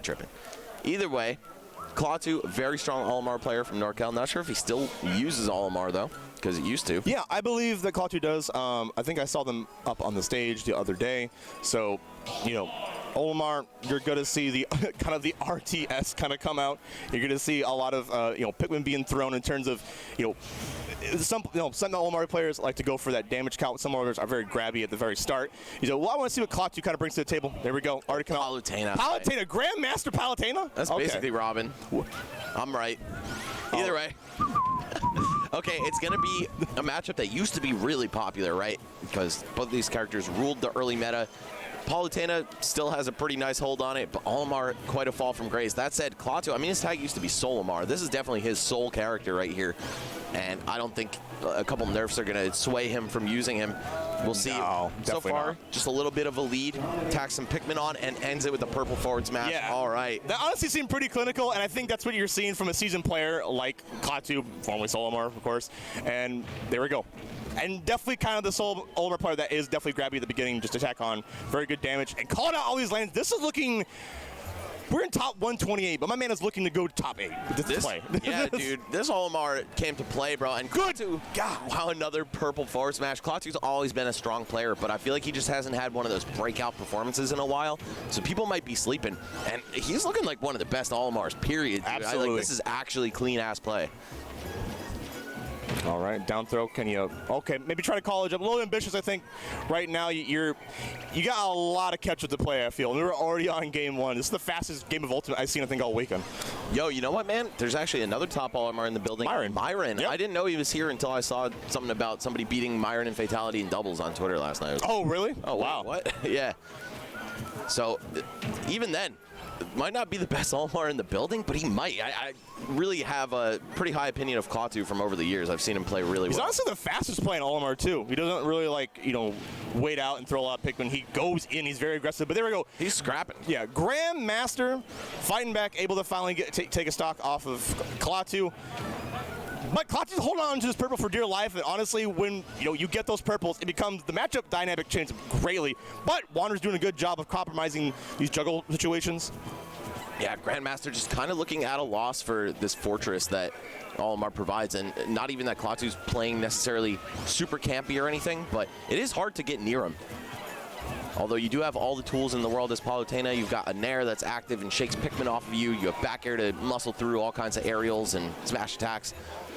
tripping. Either way, Klaatu, a very strong Olimar player from NorCal. Not sure if he still uses Olimar, though, because he used to. Yeah, I believe that Klaatu does. I think I saw them up on the stage the other day. So, Olimar, you're going to see the kind of the RTS kind of come out. You're going to see a lot of, Pikmin being thrown in terms of, some Olimar players like to go for that damage count. Some others are very grabby at the very start. I want to see what Klaatu kind of brings to the table. There we go. Already come out. Palutena. Palutena, Grandmaster Palutena? That's basically Robin. I'm right. Either way. Okay, it's going to be a matchup that used to be really popular, right? Because both of these characters ruled the early meta. Palutena still has a pretty nice hold on it, but Olimar, quite a fall from grace. That said, Klaatu, his tag used to be Solimar. This is definitely his sole character right here. And I don't think a couple nerfs are going to sway him from using him. We'll see. No, so far, not. Just a little bit of a lead. Tacks some Pikmin on and ends it with a purple forward smash. Yeah. All right. That honestly seemed pretty clinical, and I think that's what you're seeing from a seasoned player like Klaatu, formerly Solimar, of course. And there we go. And definitely kind of the Olimar player that is definitely grabby at the beginning, just attack on. Very good damage. And calling out all these lanes. This is looking... We're in top 128, but my man is looking to go to top 8 with this play. Yeah, dude. This Olimar came to play, bro. And Klaatu, God. wow, another purple forward smash. Klaatu's always been a strong player, but I feel like he just hasn't had one of those breakout performances in a while. So people might be sleeping. And he's looking like one of the best Olimars, period. Dude. Absolutely. This is actually clean-ass play. All right, down throw, can you, okay, maybe try to college up. A little ambitious, I think. Right now, you got a lot of catch-up to play, I feel. And we were already on game 1. This is the fastest game of Ultimate I've seen, I think, all weekend. Yo, you know what, man? There's actually another top Olimar in the building. Myron. Yep. I didn't know he was here until I saw something about somebody beating Myron in Fatality in doubles on Twitter last night. Oh, really? Oh, wow. What? Yeah. So, even then, might not be the best Olimar in the building, but he might. I really have a pretty high opinion of Klaatu from over the years. I've seen him play really well. He's honestly the fastest player in Olimar, too. He doesn't really, wait out and throw a lot of Pikmin. He goes in. He's very aggressive. But there we go. He's scrapping. Yeah, Grandmaster fighting back, able to finally take a stock off of Klaatu. But Klaatu's holding on to this purple for dear life, and honestly, when you get those purples, it becomes the matchup dynamic changes greatly. But Wander's doing a good job of compromising these juggle situations. Yeah, Grandmaster just kind of looking at a loss for this fortress that Olimar provides, and not even that Klaatu's playing necessarily super campy or anything, but it is hard to get near him. Although you do have all the tools in the world as Palutena. You've got a Nair that's active and shakes Pikmin off of you. You have back air to muscle through all kinds of aerials and smash attacks.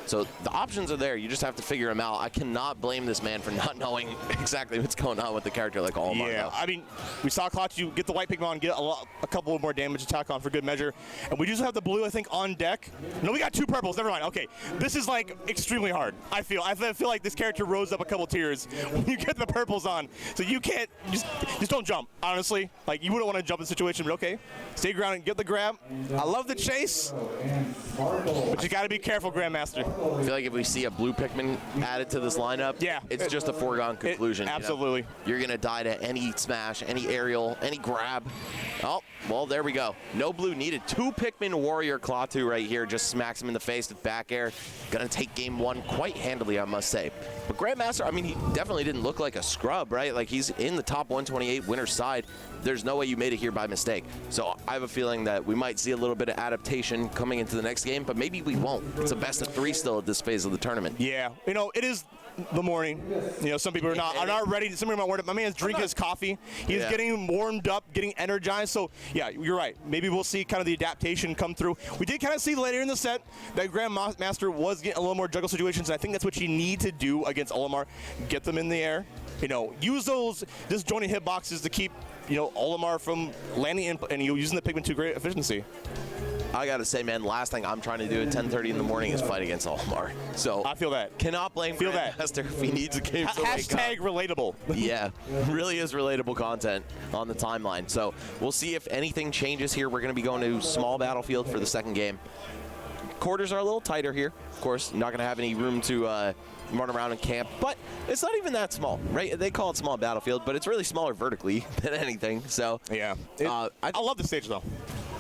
So the options are there. You just have to figure them out. I cannot blame this man for not knowing exactly what's going on with the character like Olimar. Yeah, we saw Klaatu get the white Pikmin on, get a couple more damage attack on for good measure. And we just have the blue, I think, on deck. No, we got 2 purples. Never mind. Okay, this is like extremely hard. I feel like this character rose up a couple tiers when you get the purples on. So you can't just don't jump. Honestly, you wouldn't want to jump in the situation. But okay, stay grounded and get the grab. I love the chase, but you got to be careful, Grandmaster. I feel like if we see a blue Pikmin added to this lineup, it's just a foregone conclusion. Absolutely. You're going to die to any smash, any aerial, any grab. Oh, well, there we go. No blue needed. 2 Pikmin warrior Klaatu right here just smacks him in the face with back air. Going to take game 1 quite handily, I must say. But Grandmaster, he definitely didn't look like a scrub, right? He's in the top 128 winner's side. There's no way you made it here by mistake. So I have a feeling that we might see a little bit of adaptation coming into the next game, but maybe we won't. It's a best of 3 still at this phase of the tournament. Yeah, it is the morning. Some people are not ready. Some people are not warmed up. My man's drinking his coffee. He's getting warmed up, getting energized. So yeah, you're right. Maybe we'll see kind of the adaptation come through. We did kind of see later in the set that Grandmaster was getting a little more juggle situations, and I think that's what you need to do against Olimar. Get them in the air. Use those disjointed hitboxes to keep Olimar from landing in, and using the Pikmin to great efficiency. I gotta say, man, last thing I'm trying to do at 10:30 in the morning is fight against Olimar. So I feel that. Cannot blame Grandmaster if he needs a game to wake up. Hashtag relatable. Yeah, really is relatable content on the timeline. So we'll see if anything changes here. We're gonna be going to small battlefield for the second game. Quarters are a little tighter here. Of course, you're not gonna have any room to run around and camp, but it's not even that small, right? They call it small battlefield, but it's really smaller vertically than anything. So yeah, I love the stage though.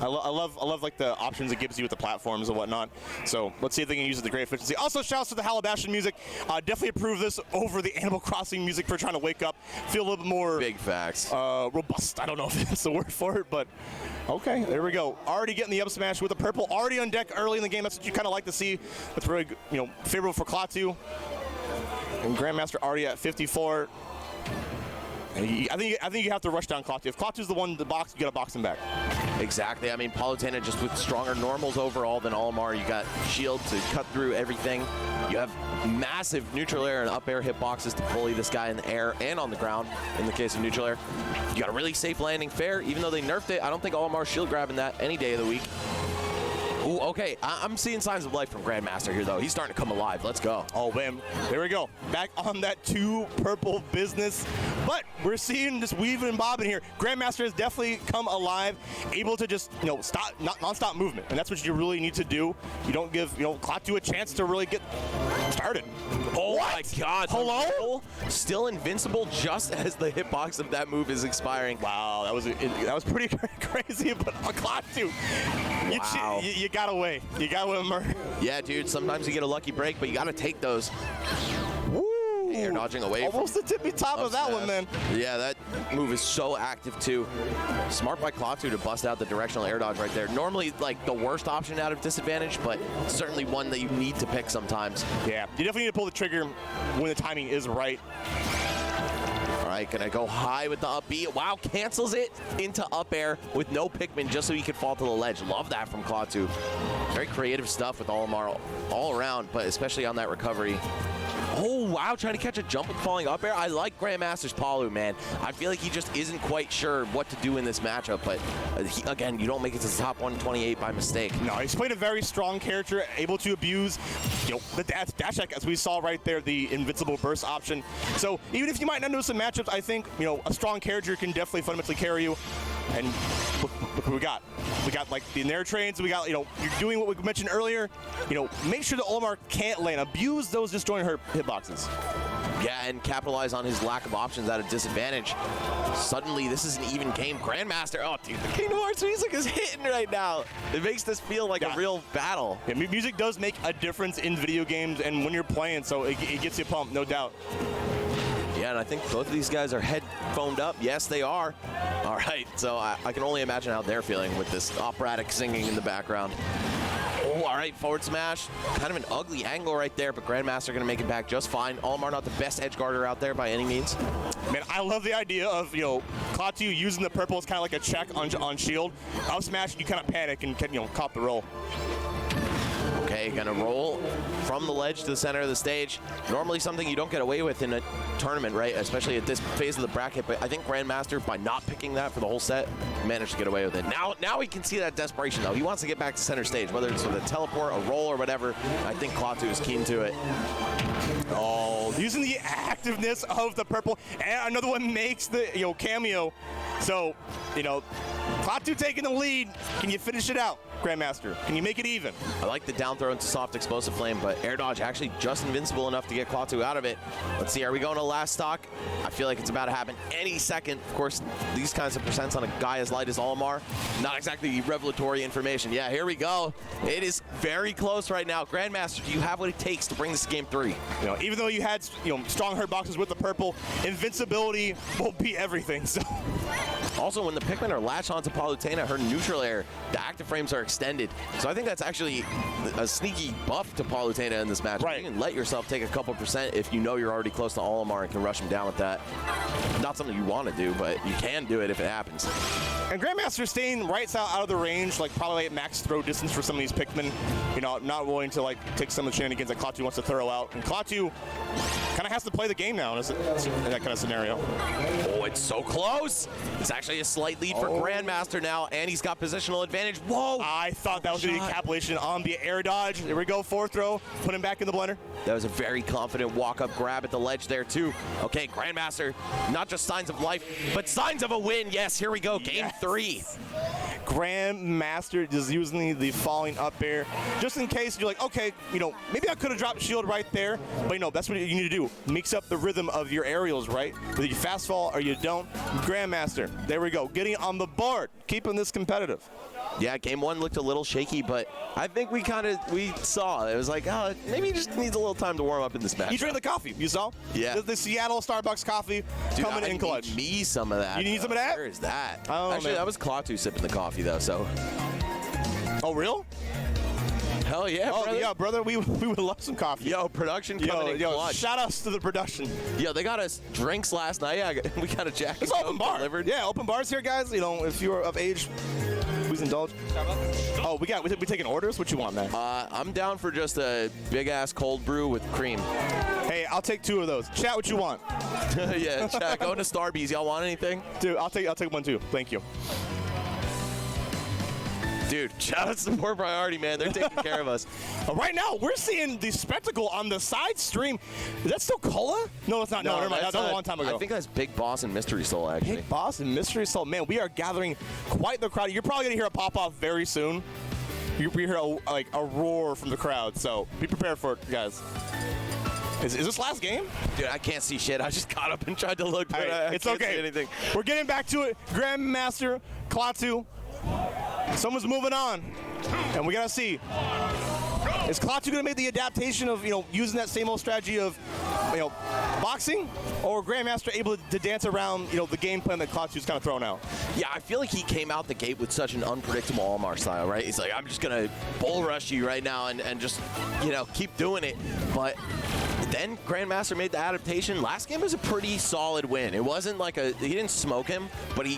I love like the options it gives you with the platforms and whatnot. So let's see if they can use it to great efficiency. Also, shouts to the Halabashan music. Definitely approve this over the Animal Crossing music for trying to wake up, feel a little bit more big facts. Robust. I don't know if that's the word for it, but okay, there we go. Already getting the up smash with the purple, already on deck early in the game. That's what you kind of like to see. That's really, favorable for Klaatu. And Grandmaster already at 54. I think you have to rush down Klaatu. If Klaatu's the one to box, you got to box him back. Exactly. I mean, Palutena just with stronger normals overall than Olimar. You got shield to cut through everything. You have massive neutral air and up air hitboxes to bully this guy in the air and on the ground in the case of neutral air. You got a really safe landing fair. Even though they nerfed it, I don't think Olimar's shield grabbing that any day of the week. Ooh, okay, I'm seeing signs of life from Grandmaster here, though. He's starting to come alive. Let's go. Oh, man. There we go. Back on that 2 purple business. But we're seeing this weaving and bobbing here. Grandmaster has definitely come alive, able to just, stop, non-stop movement. And that's what you really need to do. You don't give, Klaatu a chance to really get started. Oh, what? My God. Hello? Still invincible just as the hitbox of that move is expiring. Wow, that was pretty crazy, but Klaatu, wow. You got away. You got away, Murray. Yeah, dude, sometimes you get a lucky break, but you got to take those. Woo! You're dodging away. Almost the tippy top of that one, man. Yeah, that move is so active, too. Smart by Klaatu to bust out the directional air dodge right there. Normally, like, the worst option out of disadvantage, but certainly one that you need to pick sometimes. Yeah, you definitely need to pull the trigger when the timing is right. All right, gonna go high with the up B. Wow, cancels it into up air with no Pikmin just so he could fall to the ledge. Love that from Klaatu. Very creative stuff with Olimar all around, but especially on that recovery. Oh, wow, trying to catch a jump with falling up air. I like Grandmaster's Palu, man. I feel like he just isn't quite sure what to do in this matchup, but again, you don't make it to the top 128 by mistake. No, he's played a very strong character, able to abuse the dash attack, as we saw right there, the invincible burst option. So even if you might not know some matchups, I think, a strong character can definitely fundamentally carry you. And look what we got. We got like the Nair trains. We got, you're doing what we mentioned earlier. Make sure that Olimar can't lane. Abuse those disjointed hitboxes. Yeah, and capitalize on his lack of options at a disadvantage. Suddenly, this is an even game. Grandmaster, oh, dude, the Kingdom Hearts music is hitting right now. It makes this feel like a real battle. Yeah, music does make a difference in video games and when you're playing, so it gets you pumped, no doubt. Yeah, and I think both of these guys are headphoned up. Yes, they are. All right, so I can only imagine how they're feeling with this operatic singing in the background. Oh, all right, forward smash. Kind of an ugly angle right there, but Grandmaster going to make it back just fine. Olimar not the best edge guarder out there by any means. Man, I love the idea of, Klaatu using the purple as kind of like a check on shield. Up smash, you kind of panic and can, cop the roll. Okay, gonna roll from the ledge to the center of the stage. Normally something you don't get away with in a tournament, right? Especially at this phase of the bracket, but I think Grandmaster, by not picking that for the whole set, managed to get away with it. Now he can see that desperation, though. He wants to get back to center stage, whether it's with a teleport, a roll, or whatever. I think Klaatu is keen to it. Oh, using the activeness of the purple, and another one makes the cameo. So, Klaatu taking the lead. Can you finish it out, Grandmaster? Can you make it even? I like the down throw into soft explosive flame, but air dodge actually just invincible enough to get Klaatu out of it. Let's see, are we going to last stock? I feel like it's about to happen any second. Of course, these kinds of percents on a guy as light as Olimar, not exactly revelatory information. Yeah, here we go. It is very close right now. Grandmaster, do you have what it takes to bring this game 3? Even though you had strong hurt boxes with the purple, invincibility will be everything. So. Also, when the Pikmin are latched onto Palutena, her neutral air, the active frames are extended. So I think that's actually a sneaky buff to Palutena in this match. Right. You can let yourself take a couple percent if you know you're already close to Olimar and can rush him down with that. Not something you want to do, but you can do it if it happens. And Grandmaster staying right out of the range, like probably at max throw distance for some of these Pikmin. Not willing to take some of the shenanigans that Klaatu wants to throw out. And Klaatu kind of has to play the game now in that kind of scenario. Oh, it's so close. It's actually a slight lead for Grandmaster now, and he's got positional advantage. Whoa! I thought that was going to be a capitulation on the air dodge. There we go, fourth throw. Put him back in the blender. That was a very confident walk-up grab at the ledge there, too. Okay, Grandmaster, not just signs of life, but signs of a win. Yes, here we go, game 3. Grandmaster just using the falling up air. Just in case you're like, okay, maybe I could have dropped shield right there, but that's what you need to do. Mix up the rhythm of your aerials, right? Whether you fast fall or you don't. Grandmaster, there we go, getting on the board, keeping this competitive. Yeah, game one looked a little shaky, but I think we saw it was like, oh, maybe he just needs a little time to warm up in this match. He drank the coffee, you saw? Yeah. The Seattle Starbucks coffee coming in clutch. Me some of that. You need some of that? Where is that? Oh, actually, man. that was Klaatu sipping the coffee though. So. Oh, real? Hell yeah, oh, brother. yeah, brother. We would love some coffee. Yo, production coming in clutch. Shout outs to the production. Yo, they got us drinks last night. Yeah, we got a Jack and It's open bar. delivered. Yeah, open bars here, guys. You know, if you're of age, please indulge. Oh, we taking orders? What you want, man? I'm down for just a big ass cold brew with cream. Hey, I'll take 2 of those. Chat, what you want? Yeah, chat. Going to Starbucks. Y'all want anything? Dude, I'll take one too. Thank you. Dude, shout out to Support Priority, man. They're taking care of us. Right now, we're seeing the spectacle on the side stream. Is that still Cola? No, it's not. No, never mind. That was a long time ago. I think that's Big Boss and Mystery Soul, actually. Big Boss and Mystery Soul. Man, we are gathering quite the crowd. You're probably going to hear a pop-off very soon. We hear a roar from the crowd, so be prepared for it, guys. Is this last game? Dude, I can't see shit. I just got up and tried to look, but Right, I it's can't okay. see anything. We're getting back to it. Grandmaster, Klaatu. Someone's moving on, and we gotta see. Is Klaatu gonna make the adaptation of using that same old strategy of boxing, or Grandmaster able to dance around the game plan that Klaatu's kind of thrown out? Yeah, I feel like he came out the gate with such an unpredictable Olimar style, right? He's like, I'm just gonna bull rush you right now and just keep doing it, but. Then Grandmaster made the adaptation. Last game was a pretty solid win. It wasn't like he didn't smoke him, but he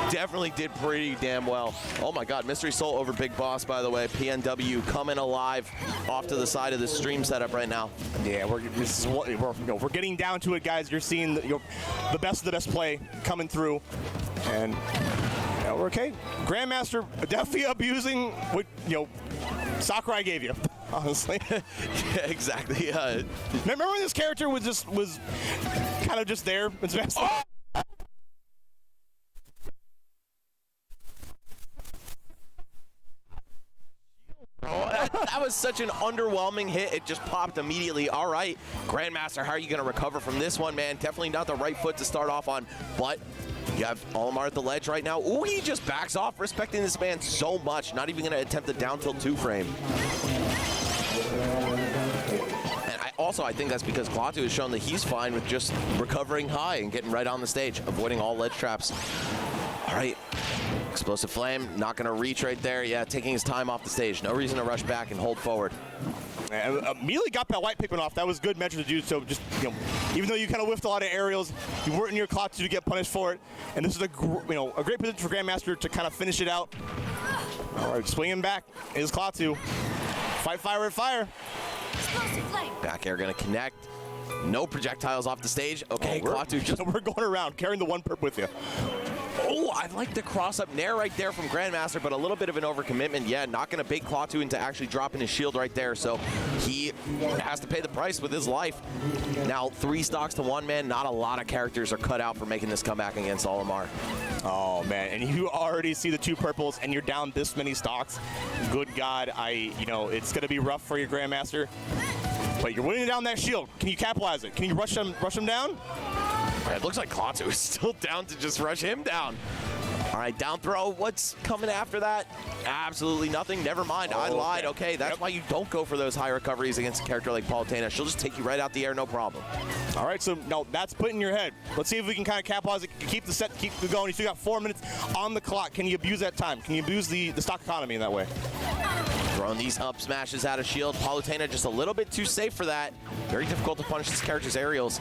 definitely did pretty damn well. Oh my God, Mystery Soul over Big Boss, by the way. PNW coming alive off to the side of the stream setup right now. Yeah, we're getting down to it, guys. You're seeing the best of the best play coming through, and we're okay. Grandmaster definitely abusing what Sakurai gave you. Honestly. Yeah, exactly. Remember when this character was kind of just there? Oh! That was such an underwhelming hit. It just popped immediately. All right, Grandmaster, how are you going to recover from this one, man? Definitely not the right foot to start off on, but you have Olimar at the ledge right now. Ooh, he just backs off, respecting this man so much. Not even going to attempt the down tilt 2 frame. And I think that's because Klaatu has shown that he's fine with just recovering high and getting right on the stage, avoiding all ledge traps. All right. Explosive Flame, not going to reach right there. Yeah, taking his time off the stage. No reason to rush back and hold forward. And immediately got that white pickman off. That was good measure to do. So just, even though you kind of whiffed a lot of aerials, you weren't in your Klaatu to get punished for it. And this is a great position for Grandmaster to kind of finish it out. All right, swinging back is Klaatu. Fight fire with fire. Back air going to connect. No projectiles off the stage. Okay, Klaatu just... We're going around, carrying the one perp with you. Oh, I like the cross-up nair right there from Grandmaster, but a little bit of an overcommitment. Yeah, not going to bait Klaatu into actually dropping his shield right there, so he has to pay the price with his life. Now, 3 stocks to 1 man. Not a lot of characters are cut out for making this comeback against Olimar. Oh, man, and you already see the 2 purples, and you're down this many stocks. Good God, it's going to be rough for your Grandmaster, but you're winning down that shield. Can you capitalize it? Can you rush him down? It looks like Klaatu is still down to just rush him down. All right, down throw. What's coming after that? Absolutely nothing. Never mind. I lied. Okay, that's why you don't go for those high recoveries against a character like Palutena. She'll just take you right out the air, no problem. All right, so now that's put in your head. Let's see if we can kind of capitalize it, keep the set, keep it going. You still got 4 minutes on the clock. Can you abuse that time? Can you abuse the stock economy in that way? Throwing these up smashes out of shield. Palutena just a little bit too safe for that. Very difficult to punish this character's aerials.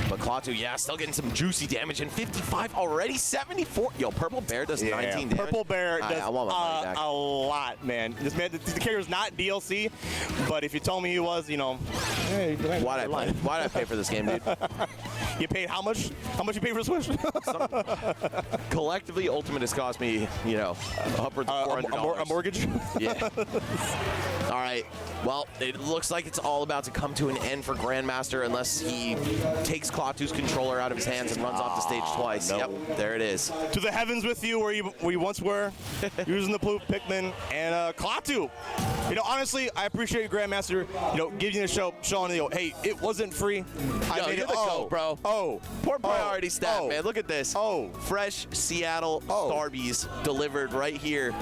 But Klaatu, yeah, still getting some juicy damage. And 55 already, 74. Yo, Purple Bear does 19 damage. Purple Bear does I want my money back. A lot, man. This man, the character's not DLC, but if you told me he was, hey, why'd I pay for this game, dude? You paid how much? How much you paid for the Switch? Collectively, Ultimate has cost me, upwards of $400. A mortgage? Yeah. All right. Well, it looks like it's all about to come to an end for Grandmaster unless he takes Klaatu's controller out of his hands and runs off the stage twice. no. Yep, there it is. To the heavens with you, where you once were, using the blue Pikmin and Klaatu. You know, honestly, I appreciate you, Grandmaster. You know, giving the show, showing you, hey, it wasn't free. I made you're it. the GOAT, bro. Poor priority stat, man. Look at this. Fresh Seattle Starbies delivered right here.